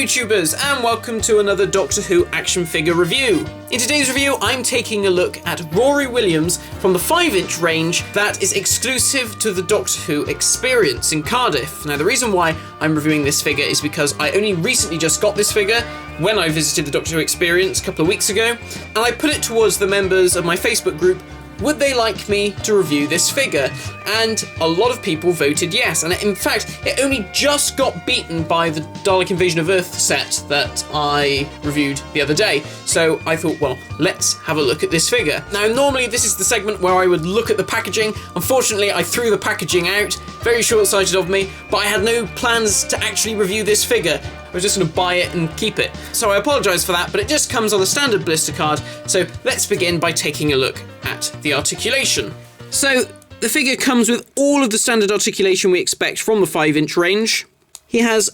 YouTubers, and welcome to another Doctor Who action figure review. In today's review, I'm taking a look at Rory Williams from the 5-inch range that is exclusive to the Doctor Who experience in Cardiff. Now, the reason why I'm reviewing this figure is because I only recently just got this figure when I visited the Doctor Who experience a couple of weeks ago, and I put it towards the members of my Facebook group. Would they like me to review this figure? And a lot of people voted yes, and in fact, it only just got beaten by the Dalek Invasion of Earth set that I reviewed the other day. So I thought, well, let's have a look at this figure. Now, normally this is the segment where I would look at the packaging. Unfortunately, I threw the packaging out, very short-sighted of me, but I had no plans to actually review this figure. I was just going to buy it and keep it. So I apologise for that, but it just comes on the standard blister card. So let's begin by taking a look at the articulation. So the figure comes with all of the standard articulation we expect from the 5-inch range. He has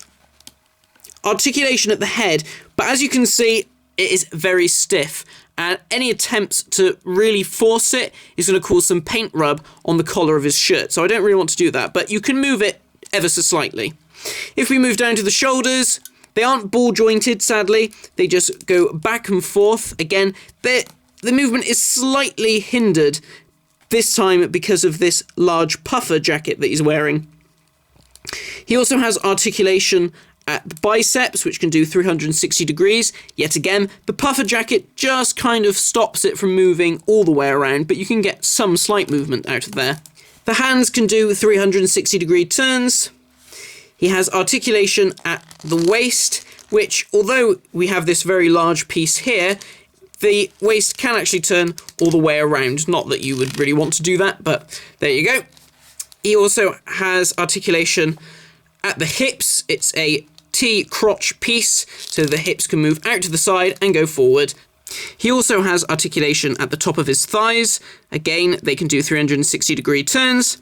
articulation at the head, but as you can see, it is very stiff. And any attempts to really force it is going to cause some paint rub on the collar of his shirt. So I don't really want to do that, but you can move it ever so slightly. If we move down to the shoulders, they aren't ball jointed, sadly. They just go back and forth. Again, the movement is slightly hindered this time because of this large puffer jacket that he's wearing. He also has articulation at the biceps, which can do 360 degrees. Yet again, the puffer jacket just kind of stops it from moving all the way around, but you can get some slight movement out of there. The hands can do 360 degree turns. He has articulation at the waist, which, although we have this very large piece here, the waist can actually turn all the way around. Not that you would really want to do that, but there you go. He also has articulation at the hips. It's a T-crotch piece, so the hips can move out to the side and go forward. He also has articulation at the top of his thighs. Again, they can do 360 degree turns.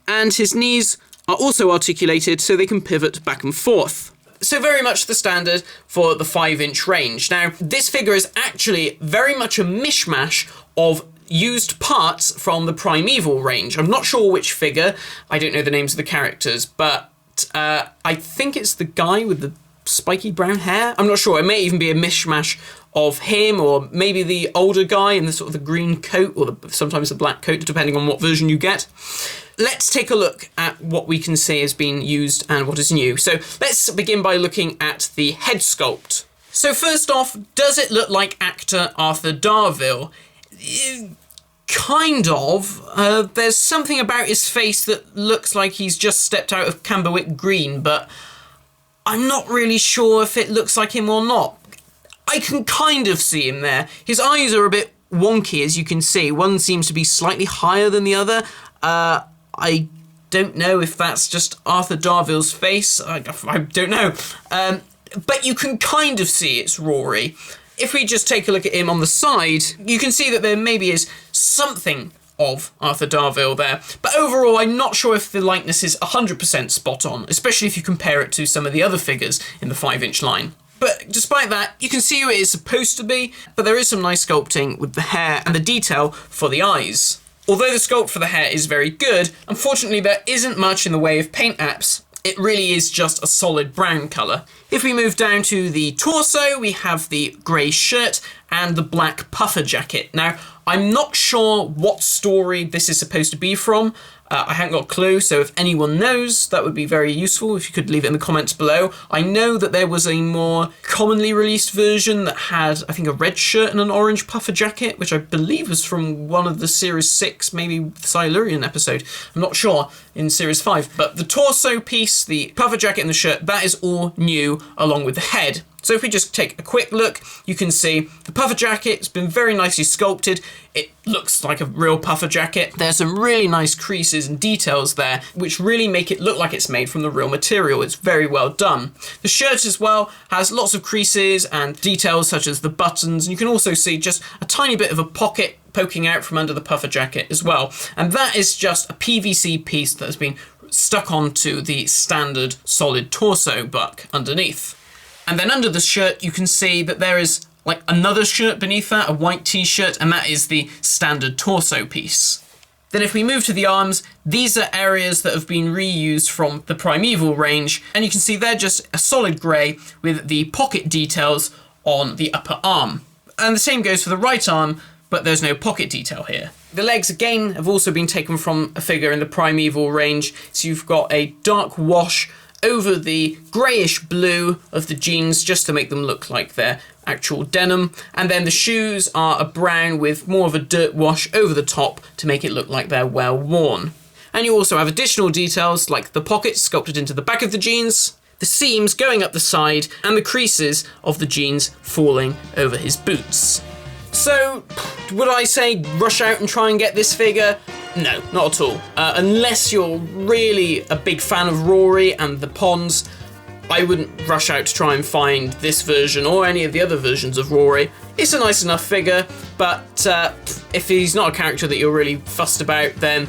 And his knees are also articulated so they can pivot back and forth. So very much the standard for the 5-inch range. Now, this figure is actually very much a mishmash of used parts from the Primeval range. I'm not sure which figure, I don't know the names of the characters, but I think it's the guy with the spiky brown hair. I'm not sure, it may even be a mishmash of him, or maybe the older guy in the sort of the green coat, or sometimes the black coat, depending on what version you get. Let's take a look at what we can say has been used and what is new. So let's begin by looking at the head sculpt. So first off, does it look like actor Arthur Darvill? Kind of. There's something about his face that looks like he's just stepped out of Camberwick Green, but I'm not really sure if it looks like him or not. I can kind of see him there. His eyes are a bit wonky, as you can see. One seems to be slightly higher than the other. I don't know if that's just Arthur Darvill's face. I don't know. But you can kind of see it's Rory. If we just take a look at him on the side, you can see that there maybe is something of Arthur Darvill there. But overall, I'm not sure if the likeness is 100% spot on, especially if you compare it to some of the other figures in the 5-inch line. But despite that, you can see who it is supposed to be, but there is some nice sculpting with the hair and the detail for the eyes. Although the sculpt for the hair is very good, unfortunately there isn't much in the way of paint apps. It really is just a solid brown colour. If we move down to the torso, we have the grey shirt and the black puffer jacket. Now, I'm not sure what story this is supposed to be from. I haven't got a clue, so if anyone knows, that would be very useful if you could leave it in the comments below. I know that there was a more commonly released version that had, I think, a red shirt and an orange puffer jacket, which I believe was from one of the Series 6, maybe the Silurian episode. I'm not sure, in Series 5. But the torso piece, the puffer jacket and the shirt, that is all new, along with the head. So if we just take a quick look, you can see the puffer jacket has been very nicely sculpted. It looks like a real puffer jacket. There's some really nice creases and details there, which really make it look like it's made from the real material. It's very well done. The shirt as well has lots of creases and details such as the buttons. And you can also see just a tiny bit of a pocket poking out from under the puffer jacket as well. And that is just a PVC piece that has been stuck onto the standard solid torso buck underneath. And then under the shirt, you can see that there is like another shirt beneath that, a white t-shirt, and that is the standard torso piece. Then if we move to the arms, these are areas that have been reused from the Primeval range, and you can see they're just a solid grey with the pocket details on the upper arm. And the same goes for the right arm, but there's no pocket detail here. The legs, again, have also been taken from a figure in the Primeval range, so you've got a dark wash over the greyish blue of the jeans just to make them look like they're actual denim, and then the shoes are a brown with more of a dirt wash over the top to make it look like they're well worn. And you also have additional details like the pockets sculpted into the back of the jeans, the seams going up the side, and the creases of the jeans falling over his boots. So, would I say rush out and try and get this figure? No, not at all. Unless you're really a big fan of Rory and the Ponds, I wouldn't rush out to try and find this version or any of the other versions of Rory. It's a nice enough figure, but if he's not a character that you're really fussed about, then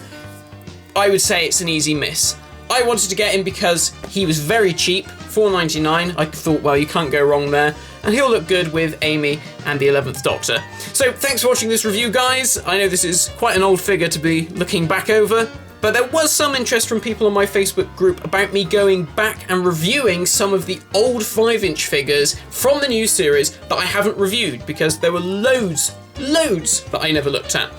I would say it's an easy miss. I wanted to get him because he was very cheap, $4.99. I thought, well, you can't go wrong there. And he'll look good with Amy and the 11th Doctor. So thanks for watching this review, guys. I know this is quite an old figure to be looking back over, but there was some interest from people on my Facebook group about me going back and reviewing some of the old 5-inch figures from the new series that I haven't reviewed, because there were loads that I never looked at.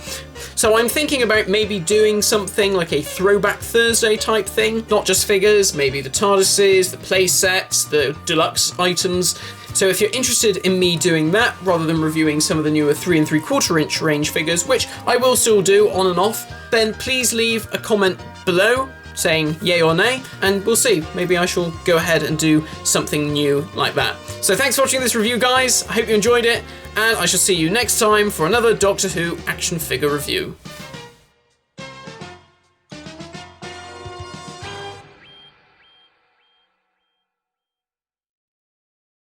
So I'm thinking about maybe doing something like a Throwback Thursday type thing, not just figures, maybe the TARDISes, the play sets, the deluxe items. So if you're interested in me doing that, rather than reviewing some of the newer 3 3/4 inch range figures, which I will still do on and off, then please leave a comment below saying yay or nay, and we'll see. Maybe I shall go ahead and do something new like that. So thanks for watching this review, guys. I hope you enjoyed it, and I shall see you next time for another Doctor Who action figure review.